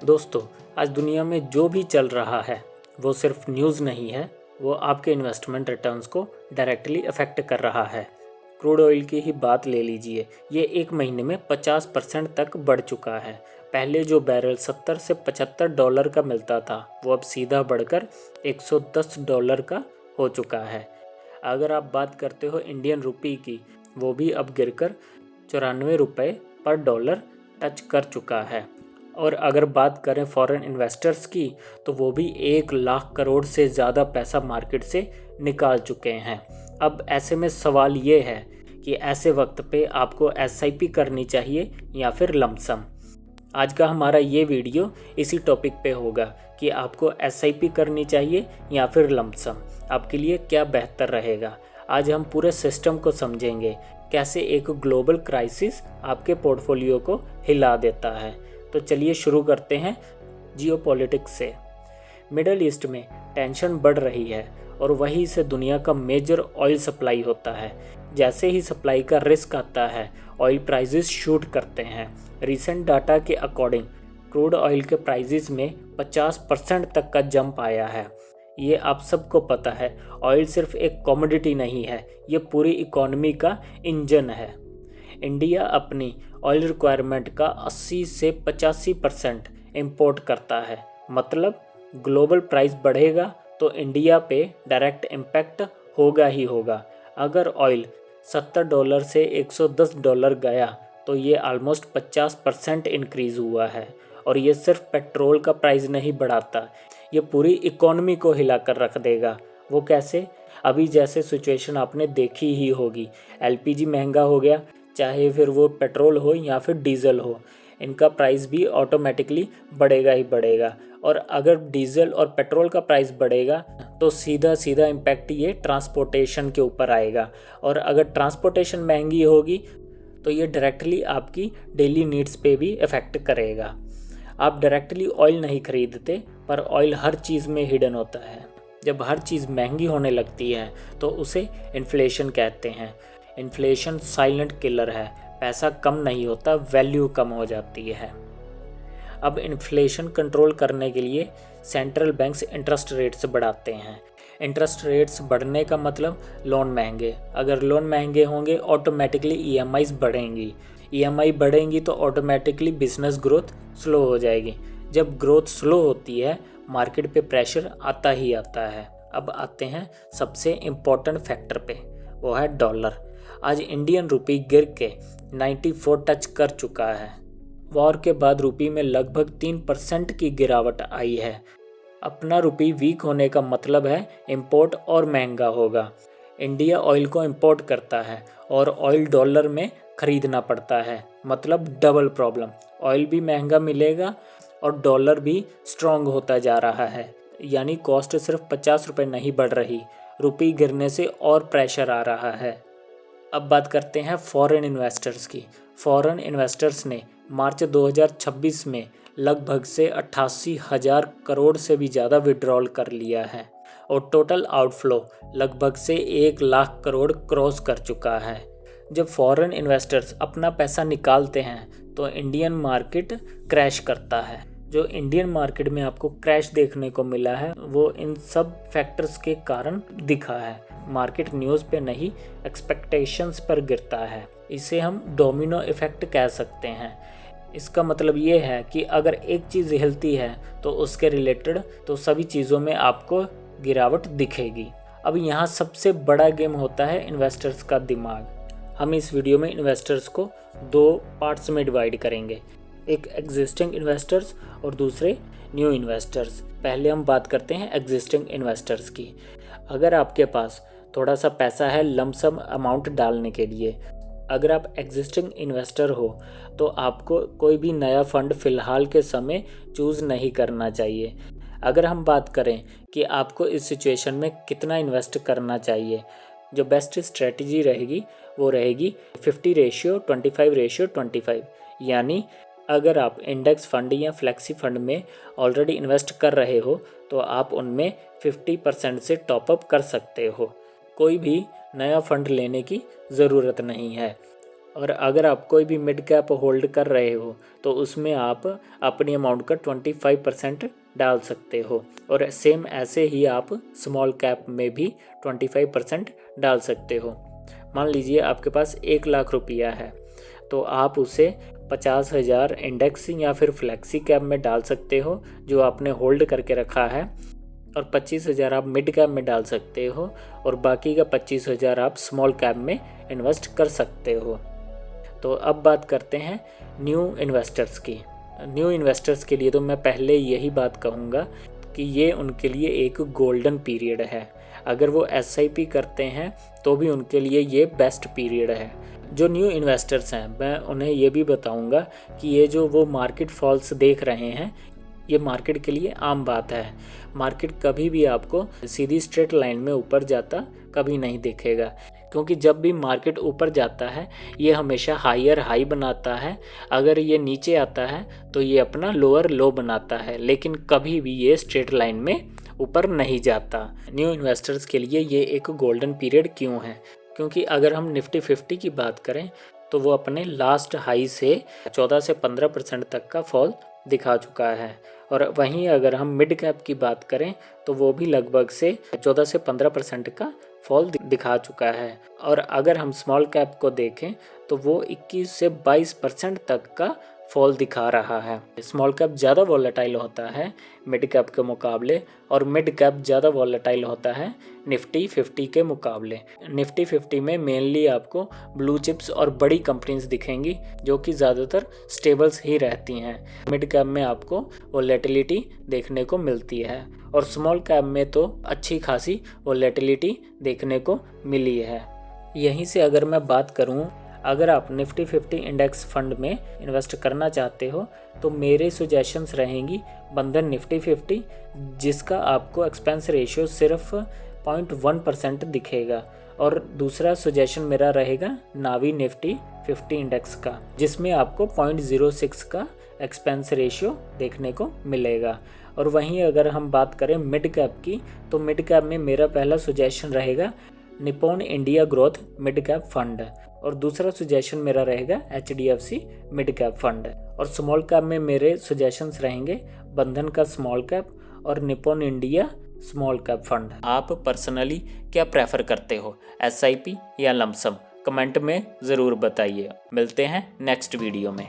दोस्तों, आज दुनिया में जो भी चल रहा है वो सिर्फ न्यूज़ नहीं है, वो आपके इन्वेस्टमेंट रिटर्न्स को डायरेक्टली अफेक्ट कर रहा है। क्रूड ऑयल की ही बात ले लीजिए, ये एक महीने में 50% तक बढ़ चुका है। पहले जो बैरल 70 से $75 का मिलता था, वो अब सीधा बढ़कर $110 का हो चुका है। अगर आप बात करते हो इंडियन रुपी की, वो भी अब गिरकर 94 रुपये पर डॉलर टच कर चुका है। और अगर बात करें फॉरेन इन्वेस्टर्स की, तो वो भी 1 लाख करोड़ से ज़्यादा पैसा मार्केट से निकाल चुके हैं। अब ऐसे में सवाल ये है कि ऐसे वक्त पे आपको एसआईपी करनी चाहिए या फिर लमसम। आज का हमारा ये वीडियो इसी टॉपिक पे होगा कि आपको एसआईपी करनी चाहिए या फिर लमसम, आपके लिए क्या बेहतर रहेगा। आज हम पूरे सिस्टम को समझेंगे, कैसे एक ग्लोबल क्राइसिस आपके पोर्टफोलियो को हिला देता है। तो चलिए शुरू करते हैं जियोपॉलिटिक्स से। मिडल ईस्ट में टेंशन बढ़ रही है और वहीं से दुनिया का मेजर ऑयल सप्लाई होता है। जैसे ही सप्लाई का रिस्क आता है, ऑयल प्राइसेस शूट करते हैं। रिसेंट डाटा के अकॉर्डिंग क्रूड ऑयल के प्राइसेस में 50% तक का जंप आया है। ये आप सबको पता है, ऑयल सिर्फ एक कमोडिटी नहीं है, ये पूरी इकोनॉमी का इंजन है। इंडिया अपनी ऑयल रिक्वायरमेंट का 80 से 85% इम्पोर्ट करता है। मतलब ग्लोबल प्राइस बढ़ेगा तो इंडिया पे डायरेक्ट इम्पैक्ट होगा ही होगा। अगर ऑयल $70 से $110 गया तो ये ऑलमोस्ट 50% इंक्रीज़ हुआ है। और ये सिर्फ पेट्रोल का प्राइस नहीं बढ़ाता, ये पूरी इकोनॉमी को हिला कर रख देगा। वो कैसे? अभी जैसे सिचुएशन आपने देखी ही होगी, एलपीजी महंगा हो गया, चाहे फिर वो पेट्रोल हो या फिर डीजल हो, इनका प्राइस भी ऑटोमेटिकली बढ़ेगा ही बढ़ेगा। और अगर डीजल और पेट्रोल का प्राइस बढ़ेगा तो सीधा सीधा इम्पैक्ट ये ट्रांसपोर्टेशन के ऊपर आएगा। और अगर ट्रांसपोर्टेशन महंगी होगी तो ये डायरेक्टली आपकी डेली नीड्स पे भी इफ़ेक्ट करेगा। आप डायरेक्टली ऑयल नहीं खरीदते, पर ऑयल हर चीज़ में हिडन होता है। जब हर चीज़ महंगी होने लगती है तो उसे इन्फ्लेशन कहते हैं। इन्फ्लेशन साइलेंट किलर है, पैसा कम नहीं होता, वैल्यू कम हो जाती है। अब इन्फ्लेशन कंट्रोल करने के लिए सेंट्रल बैंक्स इंटरेस्ट रेट्स बढ़ाते हैं। इंटरेस्ट रेट्स बढ़ने का मतलब लोन महंगे। अगर लोन महंगे होंगे, ऑटोमेटिकली ईएमआईज बढ़ेंगी। ईएमआई बढ़ेंगी तो ऑटोमेटिकली बिजनेस ग्रोथ स्लो हो जाएगी। जब ग्रोथ स्लो होती है, मार्केट पे प्रेशर आता ही आता है। अब आते हैं सबसे इम्पोर्टेंट फैक्टर पे, वो है डॉलर। आज इंडियन रुपी गिर के 94 टच कर चुका है। वॉर के बाद रुपी में लगभग 3% की गिरावट आई है। अपना रुपी वीक होने का मतलब है इंपोर्ट और महंगा होगा। इंडिया ऑयल को इंपोर्ट करता है और ऑयल डॉलर में खरीदना पड़ता है, मतलब डबल प्रॉब्लम। ऑयल भी महंगा मिलेगा और डॉलर भी स्ट्रॉन्ग होता जा रहा है। यानी कॉस्ट सिर्फ 50 रुपये नहीं बढ़ रही, रुपी गिरने से और प्रेशर आ रहा है। अब बात करते हैं फॉरेन इन्वेस्टर्स की। फॉरेन इन्वेस्टर्स ने मार्च 2026 में लगभग से 88,000 करोड़ से भी ज़्यादा विड्रॉल कर लिया है और टोटल आउटफ्लो लगभग से 1 लाख करोड़ क्रॉस कर चुका है। जब फॉरेन इन्वेस्टर्स अपना पैसा निकालते हैं तो इंडियन मार्केट क्रैश करता है। जो इंडियन मार्केट में आपको क्रैश देखने को मिला है, वो इन सब फैक्टर्स के कारण दिखा है। मार्केट न्यूज़ पे नहीं, एक्सपेक्टेशंस पर गिरता है। इसे हम डोमिनो इफ़ेक्ट कह सकते हैं। इसका मतलब ये है कि अगर एक चीज़ हिलती है तो उसके रिलेटेड तो सभी चीज़ों में आपको गिरावट दिखेगी। अब यहाँ सबसे बड़ा गेम होता है इन्वेस्टर्स का दिमाग। हम इस वीडियो में इन्वेस्टर्स को 2 पार्ट्स में डिवाइड करेंगे, एक एग्जिस्टिंग इन्वेस्टर्स और दूसरे न्यू इन्वेस्टर्स। पहले हम बात करते हैं एग्जिस्टिंग इन्वेस्टर्स की। अगर आपके पास थोड़ा सा पैसा है लमसम अमाउंट डालने के लिए, अगर आप एग्जिस्टिंग इन्वेस्टर हो तो आपको कोई भी नया फंड फ़िलहाल के समय चूज़ नहीं करना चाहिए। अगर हम बात करें कि आपको इस सिचुएशन में कितना इन्वेस्ट करना चाहिए, जो बेस्ट स्ट्रेटजी रहेगी वो रहेगी 50/25/25। यानी अगर आप इंडेक्स फंड या फ्लेक्सी फंड में ऑलरेडी इन्वेस्ट कर रहे हो तो आप उनमें 50% से टॉपअप कर सकते हो। कोई भी नया फंड लेने की ज़रूरत नहीं है। और अगर आप कोई भी मिड कैप होल्ड कर रहे हो तो उसमें आप अपनी अमाउंट का 25% डाल सकते हो, और सेम ऐसे ही आप स्मॉल कैप में भी 25% डाल सकते हो। मान लीजिए आपके पास 1 लाख रुपया है तो आप उसे 50,000 इंडेक्स या फिर फ्लेक्सी कैप में डाल सकते हो जो आपने होल्ड करके रखा है, और 25,000 आप मिड कैप में डाल सकते हो, और बाकी का 25,000 आप स्मॉल कैप में इन्वेस्ट कर सकते हो। तो अब बात करते हैं न्यू इन्वेस्टर्स की। न्यू इन्वेस्टर्स के लिए तो मैं पहले यही बात कहूँगा कि ये उनके लिए एक गोल्डन पीरियड है। अगर वो SIP करते हैं तो भी उनके लिए ये बेस्ट पीरियड है। जो न्यू इन्वेस्टर्स हैं मैं उन्हें ये भी बताऊंगा कि ये जो वो मार्केट फॉल्स देख रहे हैं ये मार्केट के लिए आम बात है। मार्केट कभी भी आपको सीधी स्ट्रेट लाइन में ऊपर जाता कभी नहीं दिखेगा, क्योंकि जब भी मार्केट ऊपर जाता है ये हमेशा हायर हाई बनाता है। अगर ये नीचे आता है तो ये अपना लोअर लो बनाता है, लेकिन कभी भी ये स्ट्रेट लाइन में ऊपर नहीं जाता। न्यू इन्वेस्टर्स के लिए ये एक गोल्डन पीरियड क्यों है? क्योंकि अगर हम निफ्टी 50 की बात करें तो वो अपने लास्ट हाई से 14 से 15% तक का फॉल दिखा चुका है, और वहीं अगर हम मिड कैप की बात करें तो वो भी लगभग से 14 से 15% का फॉल दिखा चुका है। और अगर हम स्मॉल कैप को देखें तो वो 21 से 22% तक का फॉल दिखा रहा है। स्मॉल कैप ज़्यादा वॉलेटाइल होता है मिड कैप के मुकाबले, और मिड कैप ज़्यादा वॉलेटाइल होता है निफ्टी 50 के मुकाबले। निफ्टी 50 में मेनली आपको ब्लू चिप्स और बड़ी कंपनीज दिखेंगी जो कि ज़्यादातर स्टेबल्स ही रहती हैं। मिड कैप में आपको वॉलेटिलिटी देखने को मिलती है, और स्मॉल कैप में तो अच्छी खासी वॉलेटिलिटी देखने को मिली है। यहीं से अगर मैं बात करूं, अगर आप निफ्टी 50 इंडेक्स फंड में इन्वेस्ट करना चाहते हो तो मेरे सजेशंस रहेंगी बंधन निफ्टी 50, जिसका आपको एक्सपेंस रेशियो सिर्फ 0.1% दिखेगा, और दूसरा सजेशन मेरा रहेगा नावी निफ्टी 50 इंडेक्स का, जिसमें आपको 0.06 का एक्सपेंस रेशियो देखने को मिलेगा। और वहीं अगर हम बात करें मिड कैप की, तो मिड कैप में मेरा पहला सजेशन रहेगा Nippon India growth mid cap fund, और दूसरा सजेशन मेरा रहेगा HDFC मिड कैप फंड, और स्मॉल कैप में मेरे सजेशंस रहेंगे बंधन का स्मॉल कैप और Nippon India small cap fund. आप पर्सनली क्या प्रेफर करते हो, SIP या लमसम? कमेंट में ज़रूर बताइए। मिलते हैं नेक्स्ट वीडियो में।